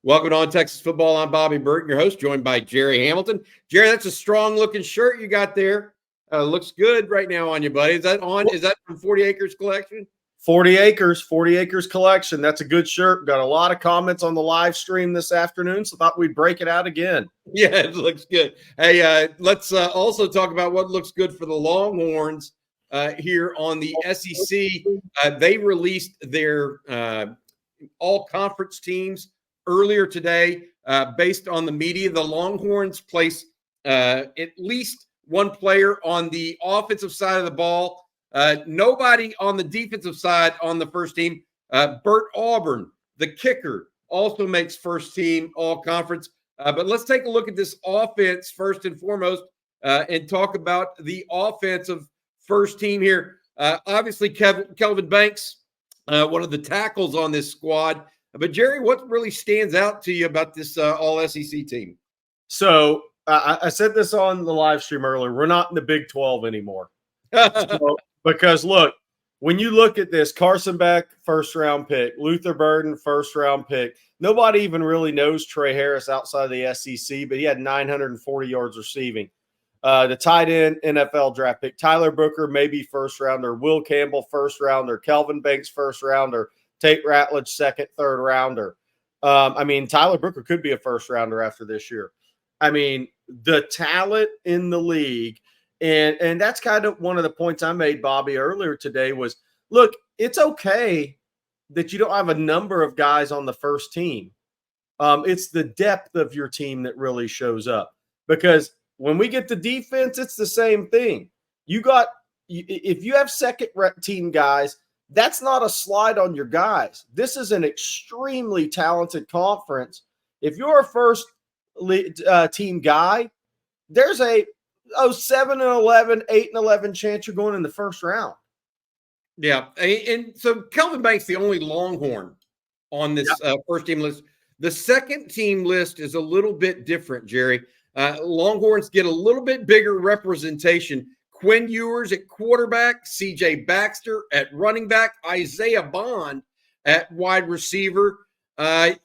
Welcome to On Texas Football. I'm Bobby Burton, your host, joined by Gerry Hamilton. Gerry, that's a strong-looking shirt you got there. Looks good right now on you, buddy. Is that on? Is that from 40 Acres Collection? 40 Acres Collection. That's a good shirt. Got a lot of comments on the live stream this afternoon, so thought we'd break it out again. Yeah, it looks good. Hey, let's also talk about what looks good for the Longhorns here on the SEC. They released their all-conference teams earlier today. Based on the media, the Longhorns place at least one player on the offensive side of the ball. Nobody on the defensive side on the first team. Bert Auburn, the kicker, also makes first team all conference. But let's take a look at this offense first and foremost and talk about the offensive first team here. Obviously, Kelvin Banks, one of the tackles on this squad. But, Gerry, what really stands out to you about this all-SEC team? So I said this on the live stream earlier. We're not in the Big 12 anymore. Because, look, when you look at this, Carson Beck, first-round pick, Luther Burden, first-round pick. Nobody even really knows Trey Harris outside of the SEC, but he had 940 yards receiving. The tight end, NFL draft pick, Tyler Booker, maybe first-rounder, Will Campbell, first-rounder, Kelvin Banks, first-rounder, Tate Ratledge, second, third-rounder. Tyler Booker could be a first-rounder after this year. The talent in the league, and that's kind of one of the points I made, Bobby, earlier today was, look, it's okay that you don't have a number of guys on the first team. It's the depth of your team that really shows up. Because when we get to defense, it's the same thing. If you have second team guys, that's not a slide on your guys. This is an extremely talented conference. If you're a first team guy, there's a 7-11, 8-11 chance you're going in the first round. Yeah, and so Kelvin Banks, the only Longhorn on this first team list. The second team list is a little bit different, Gerry. Longhorns get a little bit bigger representation. Quinn Ewers at quarterback, C.J. Baxter at running back, Isaiah Bond at wide receiver.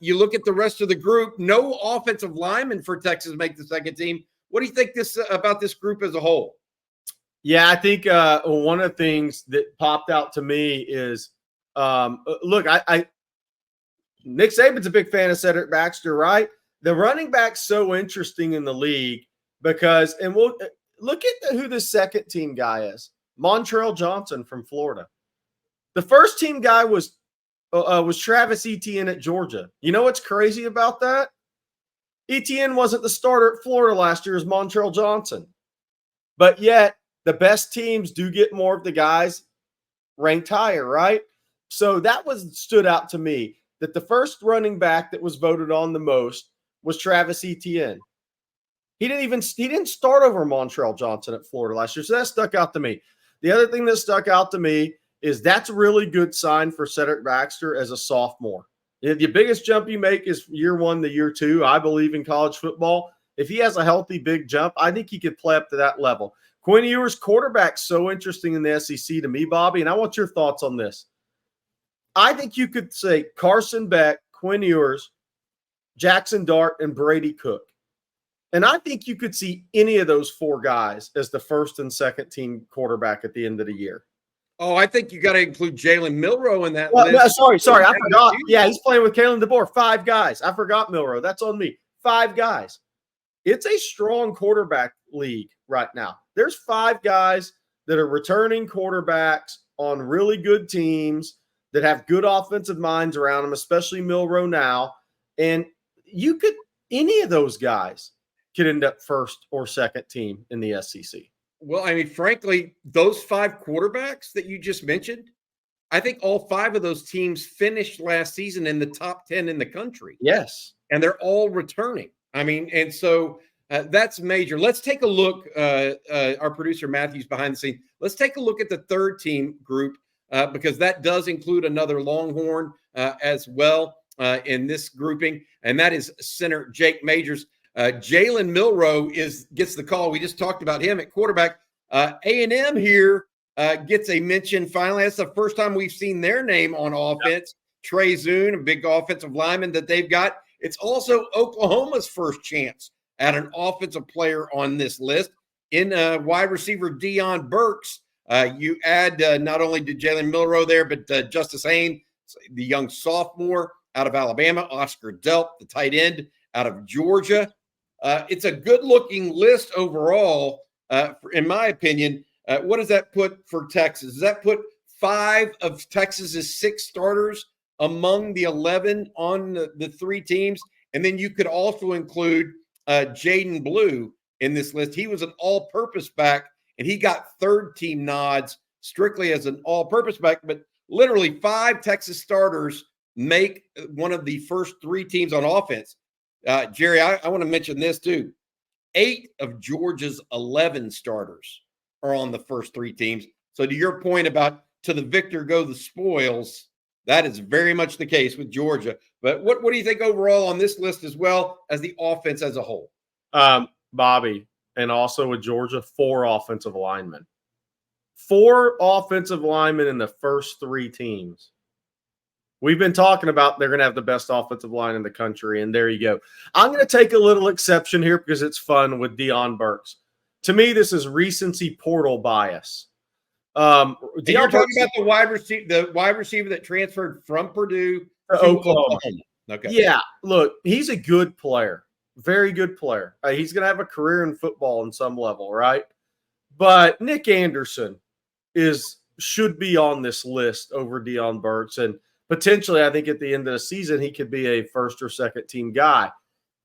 You look at the rest of the group, no offensive linemen for Texas make the second team. What do you think about this group as a whole? Yeah, I think one of the things that popped out to me is, Nick Saban's a big fan of Cedric Baxter, right? The running back's so interesting in the league because, and we'll look at who the second team guy is. Montrell Johnson from Florida. The first team guy was Travis Etienne at Georgia. You know what's crazy about that? Etienne wasn't the starter at Florida last year as Montrell Johnson. But yet, the best teams do get more of the guys ranked higher, right? So that stood out to me, that the first running back that was voted on the most was Travis Etienne. He didn't start over Montrell Johnson at Florida last year, so that stuck out to me. The other thing that stuck out to me is that's a really good sign for Cedric Baxter as a sophomore. The biggest jump you make is year one to year two. I believe in college football. If he has a healthy big jump, I think he could play up to that level. Quinn Ewers, quarterback's so interesting in the SEC to me, Bobby, and I want your thoughts on this. I think you could say Carson Beck, Quinn Ewers, Jackson Dart, and Brady Cook. And I think you could see any of those four guys as the first and second team quarterback at the end of the year. Oh, I think you got to include Jalen Milroe in that list. No, sorry. I forgot. Yeah, he's playing with Kalen DeBoer. 5 guys. I forgot Milroe. That's on me. 5 guys. It's a strong quarterback league right now. There's 5 guys that are returning quarterbacks on really good teams that have good offensive minds around them, especially Milroe now. And any of those guys could end up first or second team in the SEC. Well, frankly, those 5 quarterbacks that you just mentioned, I think all 5 of those teams finished last season in the top 10 in the country. Yes. And they're all returning. And so that's major. Let's take a look. Our producer, Matthew's behind the scenes. Let's take a look at the third team group because that does include another Longhorn as well in this grouping. And that is center Jake Majors. Jalen Milroe gets the call. We just talked about him at quarterback. A&M here gets a mention finally. That's the first time we've seen their name on offense. Yep. Trey Zune, a big offensive lineman that they've got. It's also Oklahoma's first chance at an offensive player on this list in wide receiver Deion Burks. You add not only did Jalen Milroe there, but Justice Haynes, the young sophomore out of Alabama, Oscar Delp, the tight end out of Georgia. It's a good-looking list overall, in my opinion. What does that put for Texas? Does that put 5 of Texas's 6 starters among the 11 on the 3 teams? And then you could also include Jaden Blue in this list. He was an all-purpose back, and he got third-team nods strictly as an all-purpose back. But literally 5 Texas starters make one of the first 3 teams on offense. Jerry, I want to mention this too. 8 of Georgia's 11 starters are on the first 3 teams. So to your point about to the victor go the spoils, that is very much the case with Georgia. But what do you think overall on this list as well as the offense as a whole? Bobby, and also with Georgia, 4 offensive linemen. 4 offensive linemen in the first 3 teams. We've been talking about they're going to have the best offensive line in the country, and there you go. I'm going to take a little exception here because it's fun with Deion Burks. To me, this is recency portal bias. You're talking about the wide receiver that transferred from Purdue to Oklahoma. Okay. Yeah, look, he's a good player, very good player. He's going to have a career in football on some level, right? But Nick Anderson should be on this list over Deion Burks, and potentially, I think at the end of the season, he could be a first or second team guy.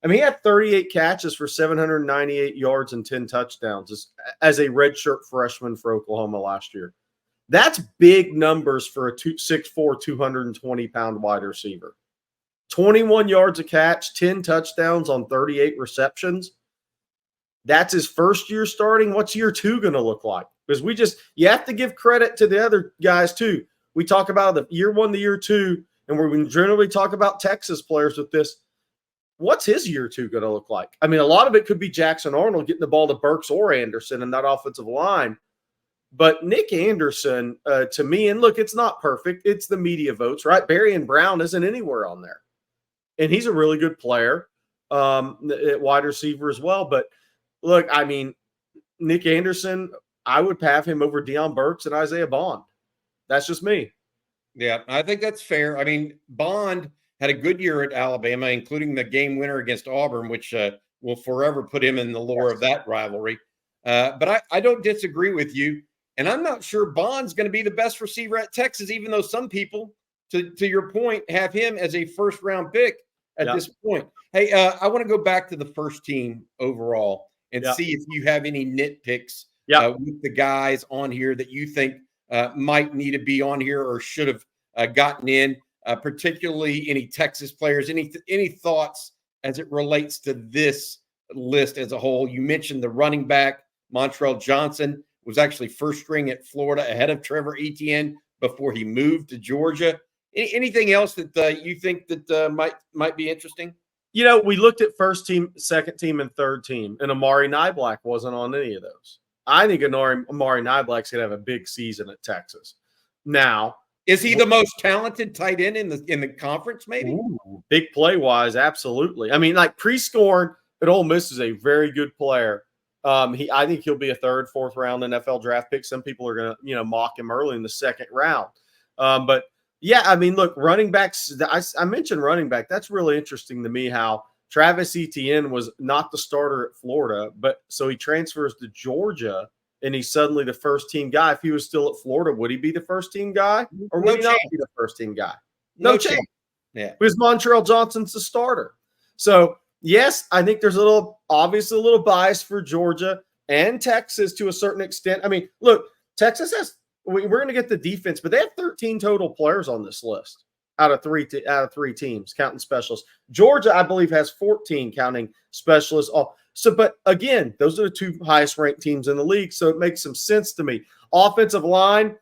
I mean, he had 38 catches for 798 yards and 10 touchdowns as a redshirt freshman for Oklahoma last year. That's big numbers for a 6'4", 220-pound wide receiver. 21 yards a catch, 10 touchdowns on 38 receptions. That's his first year starting. What's year 2 going to look like? Because you have to give credit to the other guys too. We talk about the year 1 to year 2, and we generally talk about Texas players with this. What's his year 2 going to look like? I mean, a lot of it could be Jackson Arnold getting the ball to Burks or Anderson in that offensive line. But Nick Anderson, to me, and look, it's not perfect. It's the media votes, right? Barry Brown isn't anywhere on there. And he's a really good player at wide receiver as well. But look, I mean, Nick Anderson, I would have him over Deion Burks and Isaiah Bond. That's just me. Yeah, I think that's fair. I mean, Bond had a good year at Alabama, including the game winner against Auburn, which will forever put him in the lore of that rivalry. But I don't disagree with you. And I'm not sure Bond's going to be the best receiver at Texas, even though some people, to your point, have him as a first-round pick at this point. Hey, I want to go back to the first team overall and see if you have any nitpicks with the guys on here that you think might need to be on here or should have gotten in, particularly any Texas players. Any thoughts as it relates to this list as a whole? You mentioned the running back, Montrell Johnson, was actually first string at Florida ahead of Trevor Etienne before he moved to Georgia. Anything else that you think that might be interesting? You know, we looked at first team, second team, and third team, and Amari Niblack wasn't on any of those. I think Amari Niblack's going to have a big season at Texas. Now, is he the most talented tight end in the conference? Maybe big play wise, absolutely. I mean, like Prescorn at Ole Miss is a very good player. I think he'll be a 3rd, 4th round NFL draft pick. Some people are going to mock him early in the 2nd round. But yeah, I mean, look, running backs. I mentioned running back. That's really interesting to me. How Travis Etienne was not the starter at Florida, but so he transfers to Georgia, and he's suddenly the first team guy. If he was still at Florida, would he be the first team guy, or would he not be the first team guy? No chance. Yeah, because Montrell Johnson's the starter. So yes, I think there's obviously a little bias for Georgia and Texas to a certain extent. I mean, look, Texas has. We're going to get the defense, but they have 13 total players on this list out of three teams, counting specialists. Georgia, I believe, has 14 counting specialists. So, but again, those are the 2 highest ranked teams in the league, so it makes some sense to me. Offensive line,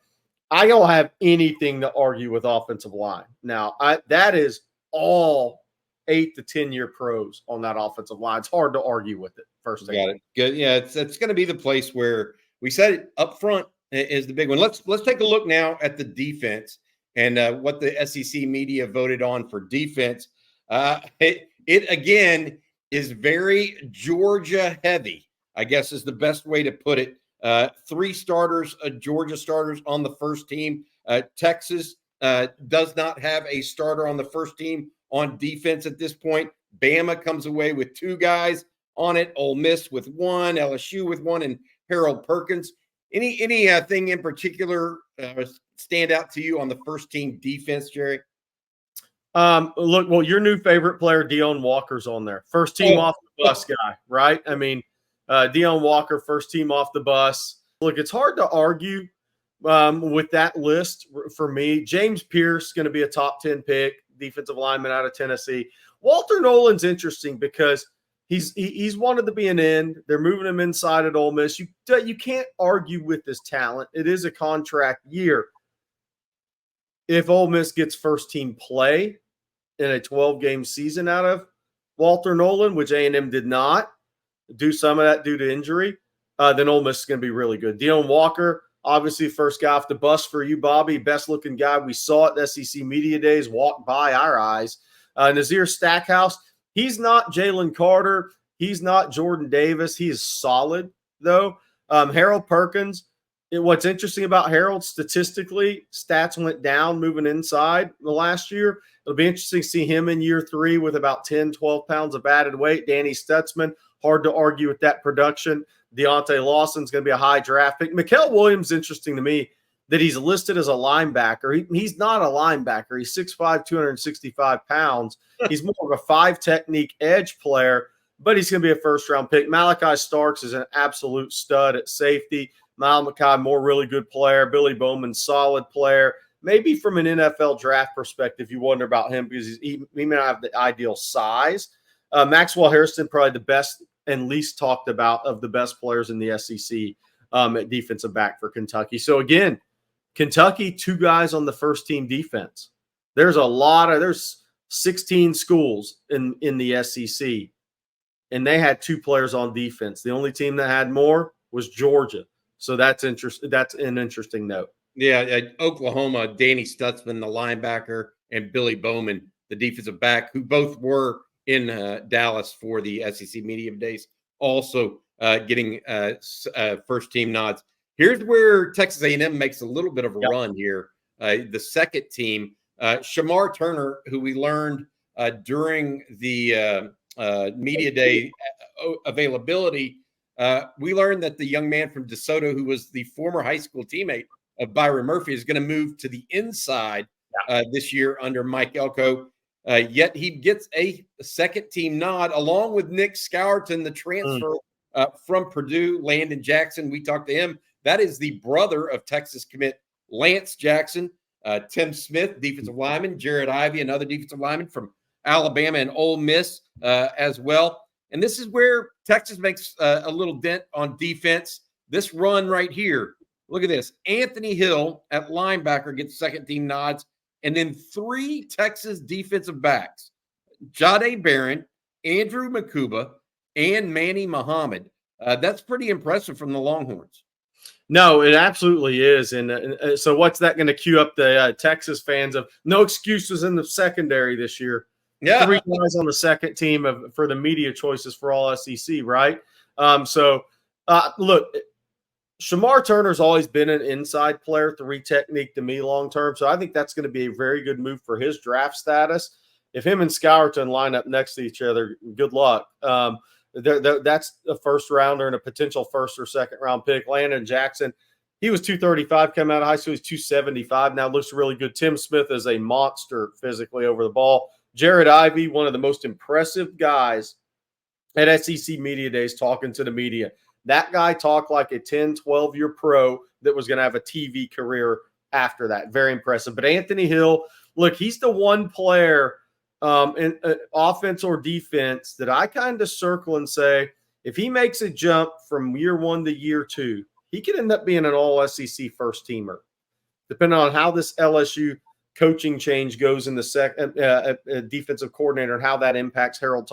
I don't have anything to argue with offensive line. Now, that is all 8 to 10 year pros on that offensive line. It's hard to argue with it. First thing. Got it. Good. Yeah, it's going to be the place where we said it up front is the big one. Let's take a look now at the defense and what the SEC media voted on for defense. It, again, is very Georgia heavy, I guess is the best way to put it. 3 starters, Georgia starters on the first team. Texas does not have a starter on the first team on defense at this point. Bama comes away with 2 guys on it. Ole Miss with 1, LSU with 1, and Harold Perkins. Any thing in particular stand out to you on the first team defense, Jerry? Look, well, your new favorite player, Deion Walker's on there. First team off the bus guy, right? I mean, Deion Walker, first team off the bus. Look, it's hard to argue with that list for me. James Pierce going to be a top 10 pick, defensive lineman out of Tennessee. Walter Nolan's interesting because he's wanted to be an end. They're moving him inside at Ole Miss. You can't argue with his talent. It is a contract year. If Ole Miss gets first team play in a 12-game season out of Walter Nolan, which A&M did not do some of that due to injury, then Ole Miss is going to be really good. Deion Walker, obviously first guy off the bus for you, Bobby. Best-looking guy we saw at the SEC Media Days walk by our eyes. Nazir Stackhouse, he's not Jalen Carter. He's not Jordan Davis. He is solid, though. Harold Perkins, what's interesting about Harold, statistically, stats went down moving inside the last year. It'll be interesting to see him in year 3 with about 10, 12 pounds of added weight. Danny Stutzman, hard to argue with that production. Deontay Lawson's going to be a high draft pick. Mikael Williams, interesting to me that he's listed as a linebacker. He's not a linebacker. He's 6'5", 265 pounds. He's more of a 5 technique edge player, but he's going to be a first-round pick. Malachi Starks is an absolute stud at safety. Malachi Moore, really good player. Billy Bowman, solid player. Maybe from an NFL draft perspective, you wonder about him because he may not have the ideal size. Maxwell Harrison, probably the best and least talked about of the best players in the SEC at defensive back for Kentucky. So, again, Kentucky, 2 guys on the first team defense. There's 16 schools in the SEC, and they had 2 players on defense. The only team that had more was Georgia. So that's interesting. That's an interesting note. Yeah, Oklahoma, Danny Stutzman, the linebacker, and Billy Bowman, the defensive back, who both were in Dallas for the SEC Media Days, also getting first team nods. Here's where Texas A&M makes a little bit of a run here. The second team, Shamar Turner, who we learned during the Media Day availability, we learned that the young man from DeSoto, who was the former high school teammate of Byron Murphy, is going to move to the inside this year under Mike Elko. Yet he gets a second team nod along with Nick Scourton, the transfer from Purdue, Landon Jackson. We talked to him. That is the brother of Texas commit Lance Jackson. Tim Smith, defensive lineman. Jared Ivey, another defensive lineman from Alabama and Ole Miss as well. And this is where Texas makes a little dent on defense. This run right here. Look at this. Anthony Hill at linebacker gets second team nods. And then 3 Texas defensive backs, Jahdae Barron, Andrew Makuba, and Manny Muhammad. That's pretty impressive from the Longhorns. No, it absolutely is. And so what's that going to cue up the Texas fans of no excuses in the secondary this year? Yeah. 3 guys on the second team for the media choices for all SEC, right? Look, Shamar Turner's always been an inside player, 3 technique to me long term. So I think that's going to be a very good move for his draft status. If him and Scourton line up next to each other, good luck. That's a first rounder and a potential first or second round pick. Landon Jackson, he was 235 coming out of high school. He's 275 now. Looks really good. Tim Smith is a monster physically over the ball. Jared Ivey, one of the most impressive guys at SEC Media Days, talking to the media. That guy talked like a 10, 12-year pro that was going to have a TV career after that. Very impressive. But Anthony Hill, look, he's the one player in offense or defense that I kind of circle and say, if he makes a jump from year 1 to year 2, he could end up being an all-SEC first-teamer, depending on how this LSU coaching change goes in the defensive coordinator and how that impacts Harold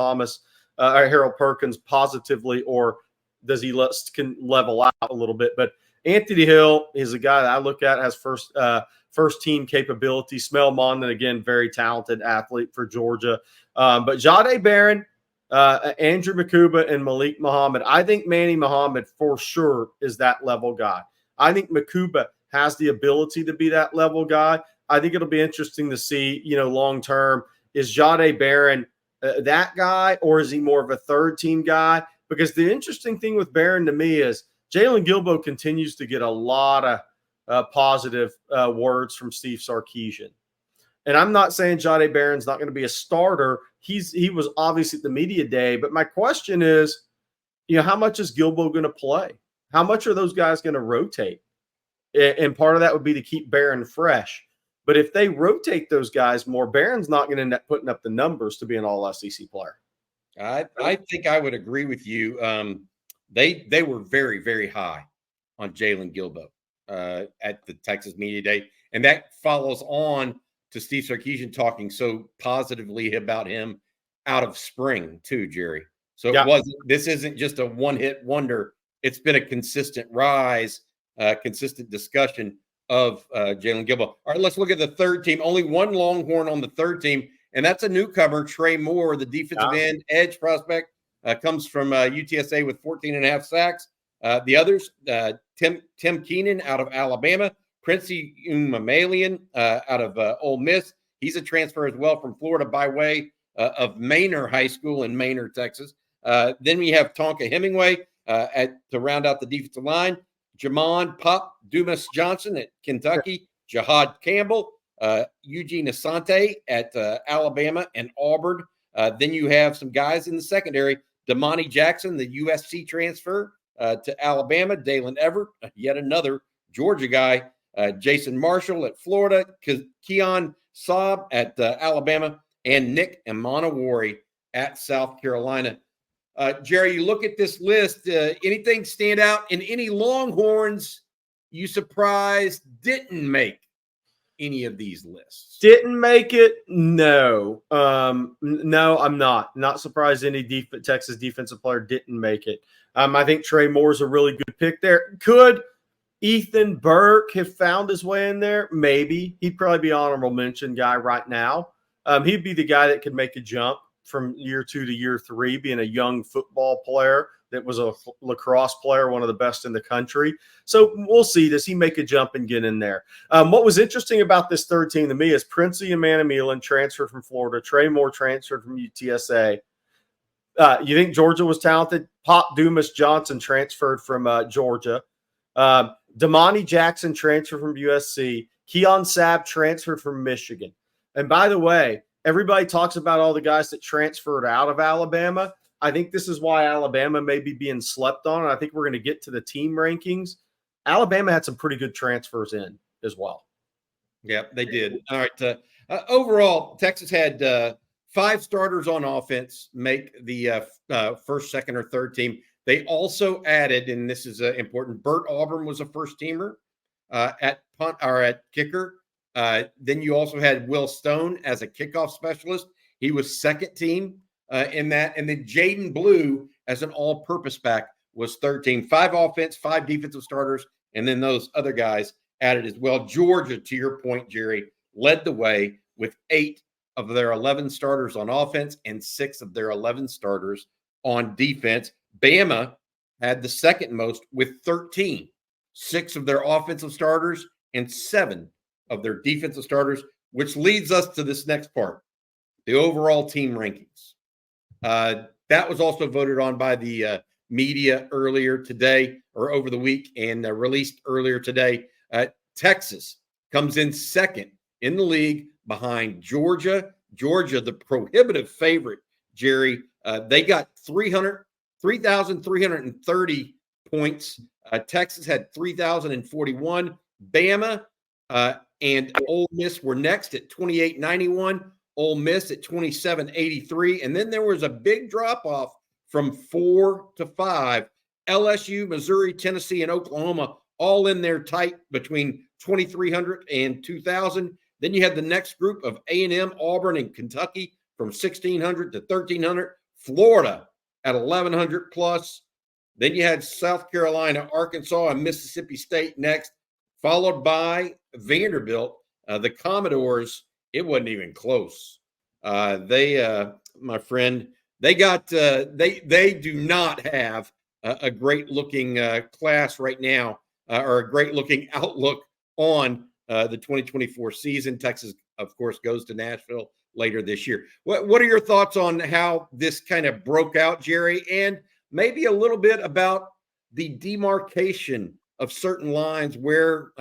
Perkins positively, or does he can level out a little bit. But Anthony Hill is a guy that I look at as first-team capability. Smell Mondon, again, very talented athlete for Georgia. But Jahdae Barron, Andrew Makuba, and Malik Muhammad. I think Manny Muhammad for sure is that level guy. I think Makuba has the ability to be that level guy. I think it'll be interesting to see, long term, is Jahdae Barron that guy, or is he more of a third-team guy? Because the interesting thing with Barron to me is Jalen Gilbo continues to get a lot of positive words from Steve Sarkisian. And I'm not saying Jahdae Barron's not going to be a starter. He was obviously at the media day. But my question is, how much is Gilbo going to play? How much are those guys going to rotate? And part of that would be to keep Barron fresh. But if they rotate those guys more, Barron's not going to end up putting up the numbers to be an all-SEC player. I think I would agree with you. They were very, very high on Jalen Gilbo at the Texas Media Day. And that follows on to Steve Sarkisian talking so positively about him out of spring too, Jerry. So this isn't just a one-hit wonder. It's been a consistent rise, consistent discussion of Jalen Gilbo. All right, let's look at the third team. Only one Longhorn on the third team, and that's a newcomer, Trey Moore, the defensive end edge prospect, comes from UTSA with 14.5 sacks. The others, Tim Keenan out of Alabama, Princey Umamalian out of Ole Miss. He's a transfer as well from Florida by way of Manor High School in Manor, Texas. Then we have Tonka Hemingway to round out the defensive line. Jamon Pop Dumas Johnson at Kentucky, Jahad Campbell, Eugene Asante at Alabama and Auburn. Then you have some guys in the secondary, Damani Jackson, the USC transfer to Alabama, Dalen Everett, yet another Georgia guy, Jason Marshall at Florida, Keon Saab at Alabama, and Nick Emanawari at South Carolina. Jerry, you look at this list, anything stand out in any Longhorns you surprised didn't make any of these lists? Didn't make it? No. No, I'm not surprised any Texas defensive player didn't make it. I think Trey Moore's a really good pick there. Could Ethan Burke have found his way in there? Maybe. He'd probably be honorable mention guy right now. He'd be the guy that could make a jump from year 2 to year 3, being a young football player that was a lacrosse player, one of the best in the country. So we'll see. Does he make a jump and get in there? What was interesting about this third team to me is Princey Emmanuel transferred from Florida. Trey Moore transferred from UTSA. You think Georgia was talented? Pop Dumas Johnson transferred from Georgia. Damani Jackson transferred from USC. Keon Sabb transferred from Michigan. And by the way, everybody talks about all the guys that transferred out of Alabama. I think this is why Alabama may be being slept on. And I think we're going to get to the team rankings. Alabama had some pretty good transfers in as well. Yeah, they did. All right. Overall, Texas had 5 starters on offense make the first, second, or third team. They also added, and this is important, Bert Auburn was a first-teamer at punt or at kicker. Then you also had Will Stone as a kickoff specialist. He was second team in that. And then Jaden Blue as an all-purpose back was third team. 5 offense, 5 defensive starters, and then those other guys added as well. Georgia, to your point, Jerry, led the way with 8 of their 11 starters on offense and 6 of their 11 starters on defense. Bama had the second most with 13. 6 of their offensive starters and 7 of their defensive starters, which leads us to this next part, the overall team rankings. That was also voted on by the media earlier today or over the week and released earlier today. Texas comes in second in the league behind Georgia. Georgia, the prohibitive favorite, Jerry, they got 3,330 points. Texas had 3,041. Bama and Ole Miss were next at 2891. Ole Miss at 2783. And then there was a big drop-off from 4 to 5. LSU, Missouri, Tennessee, and Oklahoma all in there tight between 2,300 and 2,000. Then you had the next group of A&M, Auburn, and Kentucky from 1,600 to 1,300. Florida at 1,100 plus. Then you had South Carolina, Arkansas, and Mississippi State next, followed by Vanderbilt The Commodores, it wasn't even close. My friend, they do not have a great looking class right now, or a great looking outlook on the 2024 season. Texas, of course, goes to Nashville later this year. What are your thoughts on how this kind of broke out, Jerry, and maybe a little bit about the demarcation of certain lines where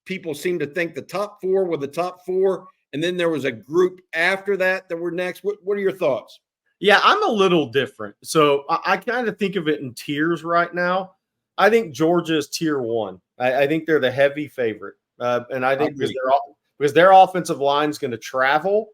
people seem to think the top four were the top four, and then there was a group after that were next? What are your thoughts? Yeah, I'm a little different. So I kind of think of it in tiers right now. I think Georgia is tier one. I think they're the heavy favorite. And I think because their offensive line is going to travel.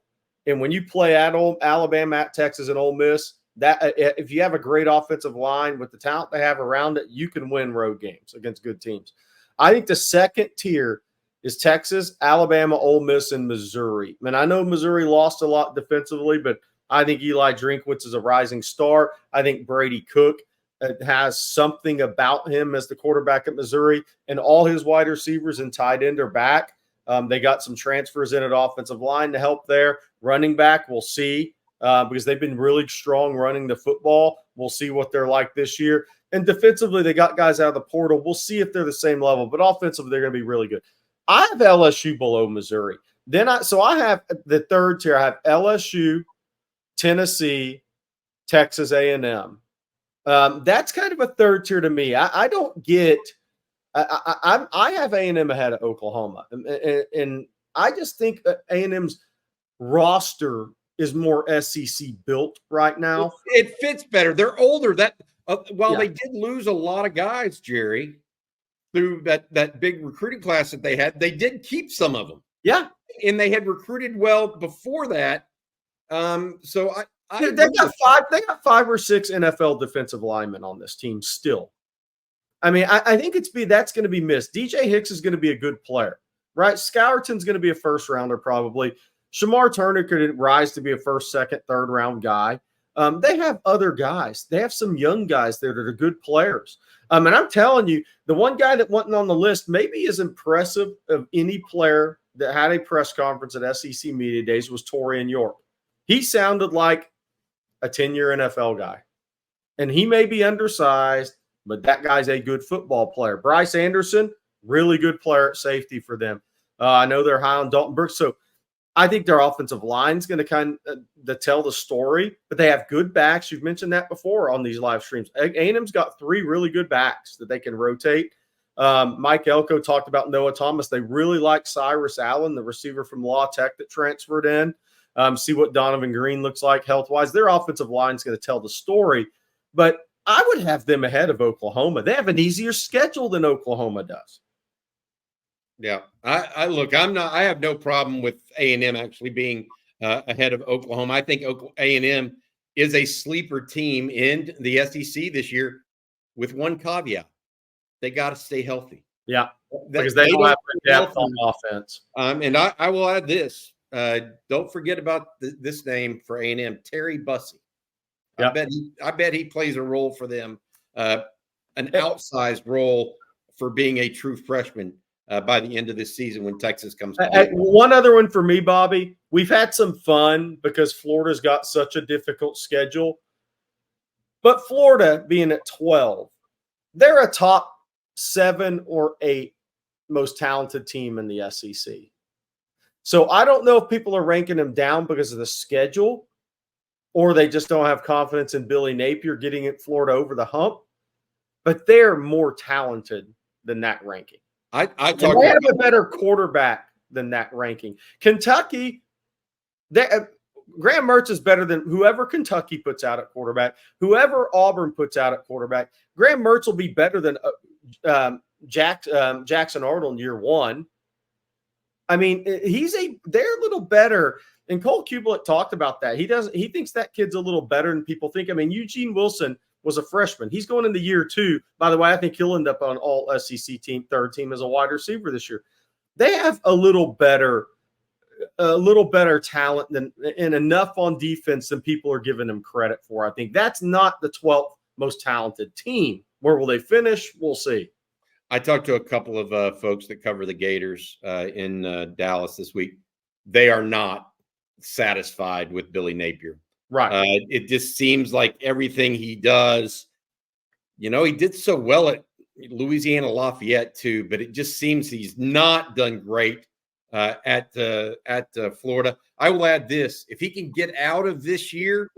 And when you play at Alabama, at Texas, and Ole Miss, that if you have a great offensive line with the talent they have around it, you can win road games against good teams. I think the second tier is Texas, Alabama, Ole Miss, and Missouri. And I know Missouri lost a lot defensively, but I think Eli Drinkwitz is a rising star. I think Brady Cook has something about him as the quarterback at Missouri, and all his wide receivers and tight end are back. They got some transfers in at offensive line to help there. Running back, we'll see, because they've been really strong running the football. We'll see what they're like this year. And defensively, they got guys out of the portal. We'll see if they're the same level, but offensively, they're going to be really good. I have LSU below Missouri. So I have the third tier. I have LSU, Tennessee, Texas A&M. That's kind of a third tier to me. I don't get – I have A&M ahead of Oklahoma. And I just think A&M's roster is more SEC built right now. It fits better. They're older. While they did lose a lot of guys, Jerry, through that big recruiting class that they had, they did keep some of them. Yeah. And they had recruited well before that. So they got 5 or 6 NFL defensive linemen on this team still. I mean, I think that's going to be missed. DJ Hicks is going to be a good player, right? Scourton's going to be a first rounder probably. Shamar Turner could rise to be a first, second, third round guy. They have other guys. They have some young guys there that are good players. And I'm telling you, the one guy that wasn't on the list, maybe as impressive of any player that had a press conference at SEC Media Days, was Torian York. He sounded like a 10-year NFL guy. And he may be undersized, but that guy's a good football player. Bryce Anderson, really good player at safety for them. I know they're high on Dalton Brooks. So I think their offensive line is going to kind of tell the story, but they have good backs. You've mentioned that before on these live streams. A&M's got 3 really good backs that they can rotate. Mike Elko talked about Noah Thomas. They really like Cyrus Allen, the receiver from Law Tech that transferred in. See what Donovan Green looks like health-wise. Their offensive line is going to tell the story, but I would have them ahead of Oklahoma. They have an easier schedule than Oklahoma does. Yeah, I have no problem with A&M actually being ahead of Oklahoma. I think A&M is a sleeper team in the SEC this year, with one caveat: they got to stay healthy. Yeah, because they don't have the depth on offense. And I will add this: don't forget about this name for A&M, Terry Bussey. Yep. I bet he plays a role for them, an outsized role for being a true freshman. By the end of this season when Texas comes back. One other one for me, Bobby. We've had some fun because Florida's got such a difficult schedule. But Florida being at 12, they're a top 7 or 8 most talented team in the SEC. So I don't know if people are ranking them down because of the schedule, or they just don't have confidence in Billy Napier getting Florida over the hump. But they're more talented than that ranking. They have a better quarterback than that ranking. Kentucky, Graham Mertz is better than whoever Kentucky puts out at quarterback, whoever Auburn puts out at quarterback. Graham Mertz will be better than Jackson Arnold in year 1. I mean, they're a little better. And Cole Kublik talked about that. He thinks that kid's a little better than people think. I mean, Eugene Wilson was a freshman. He's going into year 2. By the way, I think he'll end up on all SEC team, third team as a wide receiver this year. They have a little better talent and enough on defense than people are giving them credit for. I think that's not the 12th most talented team. Where will they finish? We'll see. I talked to a couple of folks that cover the Gators in Dallas this week. They are not satisfied with Billy Napier. Right. It just seems like everything he does, he did so well at Louisiana Lafayette too, but it just seems he's not done great at Florida. I will add this: if he can get out of this year,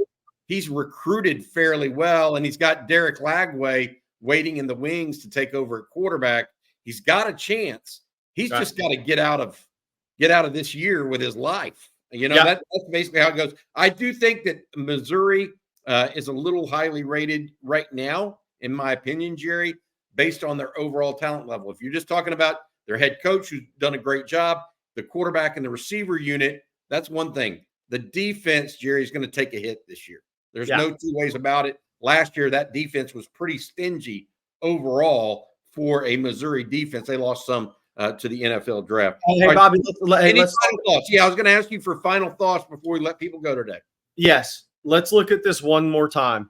he's recruited fairly well, and he's got Derek Lagway waiting in the wings to take over at quarterback. He's got a chance. He's just got to get out of this year with his life. That's basically how it goes. I do think that Missouri is a little highly rated right now, in my opinion, Jerry, based on their overall talent level. If you're just talking about their head coach, who's done a great job, the quarterback and the receiver unit, that's one thing. The defense, Jerry, is going to take a hit this year. There's no two ways about it. Last year, that defense was pretty stingy overall for a Missouri defense. They lost some to the NFL draft. Hey, right, Bobby, let's final thoughts? Yeah, I was going to ask you for final thoughts before we let people go today. Yes, let's look at this one more time.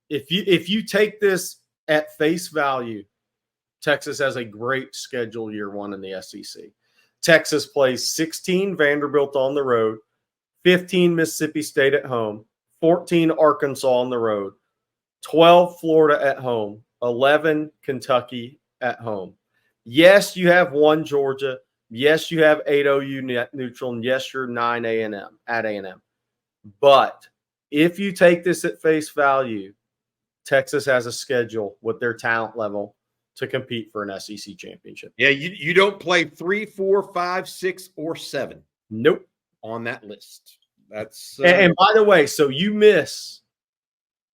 If you take this at face value, Texas has a great schedule year one in the SEC. Texas plays 16 Vanderbilt on the road, 15 Mississippi State at home, 14 Arkansas on the road, 12 Florida at home, 11 Kentucky at home. Yes, you have 1 Georgia. Yes, you have 8 OU neutral. And yes, you're 9 A&M at A&M. But if you take this at face value, Texas has a schedule with their talent level to compete for an SEC championship. Yeah, you don't play 3, 4, 5, 6, or 7. Nope. On that list. That's and by the way, so you miss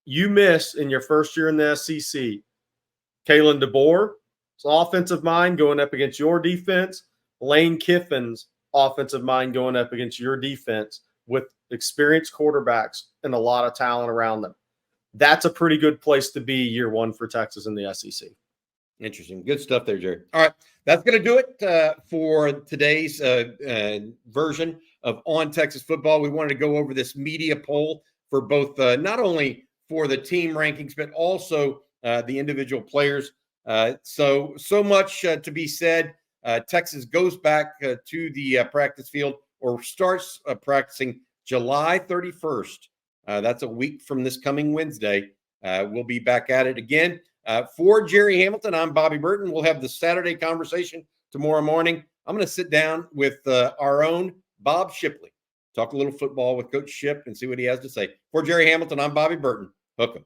in your first year in the SEC, Kalen DeBoer, offensive mind going up against your defense, Lane Kiffin's offensive mind going up against your defense with experienced quarterbacks and a lot of talent around them. That's a pretty good place to be year one for Texas in the SEC. Interesting. Good stuff there, Jerry. All right. That's going to do it for today's version of On Texas Football. We wanted to go over this media poll for both not only for the team rankings, but also the individual players. So much to be said. Texas goes back to the practice field or starts practicing July 31st. That's a week from this coming Wednesday. We'll be back at it again. For Gerry Hamilton, I'm Bobby Burton. We'll have the Saturday conversation tomorrow morning. I'm going to sit down with our own Bob Shipley, talk a little football with Coach Ship and see what he has to say. For Gerry Hamilton, I'm Bobby Burton. Hook 'em.